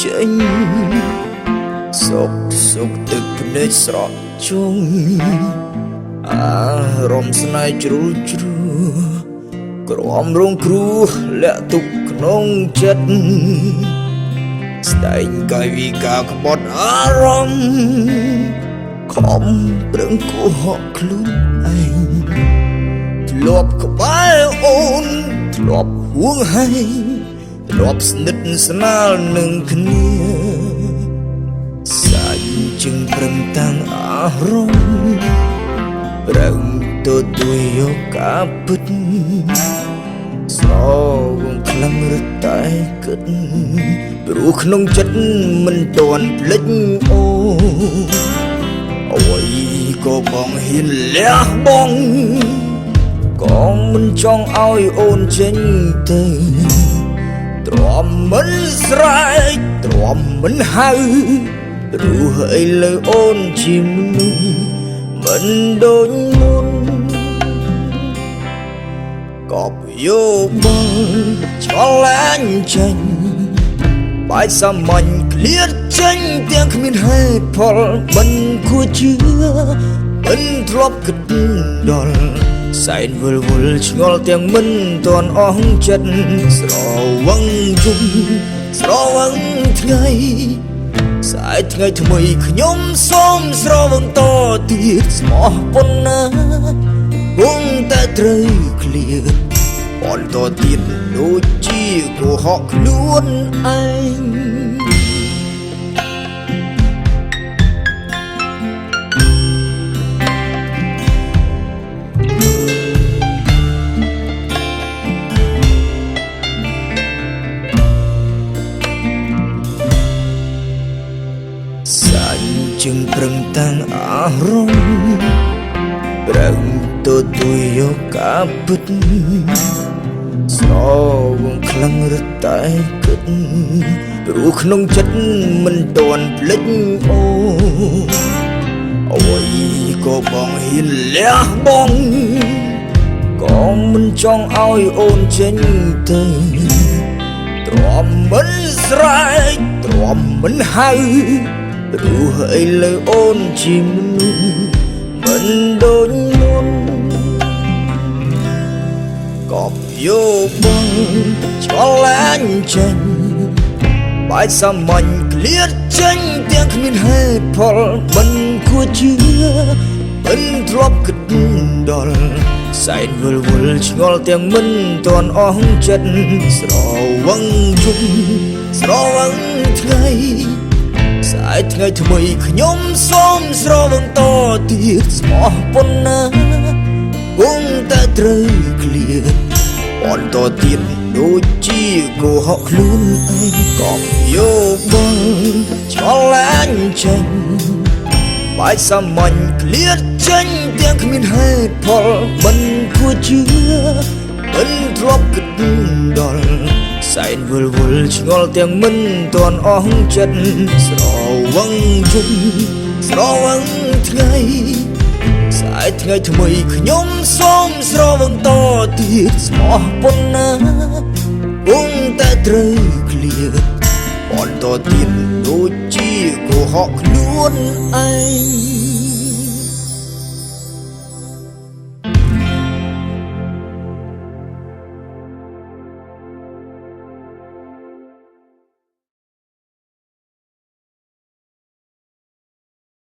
ចេញសុកទឹកភ្នែកស្រក់ជុំអារម្មណ៍ស្នេហ៍ជ្រុលជ្រួក្រំរងគ្រោះលាក់ទុកក្នុងចិត្តស្ដែងកាយវិការក្បត់អារម្មណ៍ខំប្រឹងកុហកខ្លួនឯងធ្លាប់ក្បែរអូនធ្លាប់ហួងហែងធ្លាប់ស្និទ្ធស្នាលនឹងគ្នាសាច់ជឹងប្រឹងតាំងអារម្មណ៍ប្រឹងទទួលយកការពិតស្រវងខ្លាំងរត់តែគិតព្រោះក្នុងចិត្តមិនទាន់ភ្លេចអូអ្វីក៏បងហ៊ានលះបង់ក៏មិនចង់ឲ្យអូនចេញទៅទ្រាំមិនស្រែកទ្រាំមិនហៅព្រោះឥឡូវអូនជាមនុស្សមិនដូចមុនក៏យោបងឆ្លឡាញ់ចេញបាយសាមញ្ញឃ្លាតចេញទាំងគ្មានហេតុផលមិនគួរជឿមិនធ្លាប់គិតដល់សែនវល់ឆ្ងល់ទាំងមិនទាន់អស់ចិត្តស្រវឹងយំស្រវឹងថ្ងៃស្អែកថ្ងៃថ្មីខ្ញុំសូមស្រវឹងតទៀតស្មោះប៉ុណ្ណាគង់តែត្រូវឃ្លាតបន្តទៀតដូចជាកុហកខ្លួនឯងសាច់ជឹងប្រឹងតាំងអារម្មណ៍ប្រឹងទទួលយកការពិតស្រវងខ្លាំងរត់តែគិតព្រោះក្នុងចិត្តមិនទាន់ភ្លេចអូអ្វីក៏បងហ៊ានលះបង់ក៏មិនចង់ឲ្យអូនចេញទៅទ្រាំមិនស្រែកទ្រាំមិនហៅព្រោះឥឡូវអូនជាមនុស្សមិនដូចមុនក៏យោបងឆ្លឡាញ់ចេញបាយសាមញ្ញឃ្លាតចេញទាំងគ្មានហេតុផលមិនគួរជឿមិនធ្លាប់គិតដល់សែនវល់ឆ្ងល់ទាំងមិនទាន់អស់ចិត្តស្រវឹងយំស្រវឹងថ្ងៃស្អែកថ្ងៃថ្មីខ្ញុំសូមស្រវឹងតទៀតស្មោះប៉ុណ្ណាគង់តែត្រូវឃ្លាតបន្តទៀតដូចជាកុហកខ្លួនឯងក៏យោបងឆ្លឡាញ់ចេញបាយសាមញ្ញឃ្លាតចេញទាំងគ្មានហេតុផលមិនគួរជឿមិនធ្លាប់គិតដល់សែនវល់ឆ្ងល់ទាំងមិនទាន់អស់ចិត្តស្រវឹងយំស្រវឹងថ្ងៃស្អែកថ្ងៃថ្មីខ្ញុំសូមស្រវឹងតទៀតស្មោះប៉ុណ្ណាគង់តែត្រូវឃ្លាតបន្តទៀតដូចជាកុហកខ្លួនឯង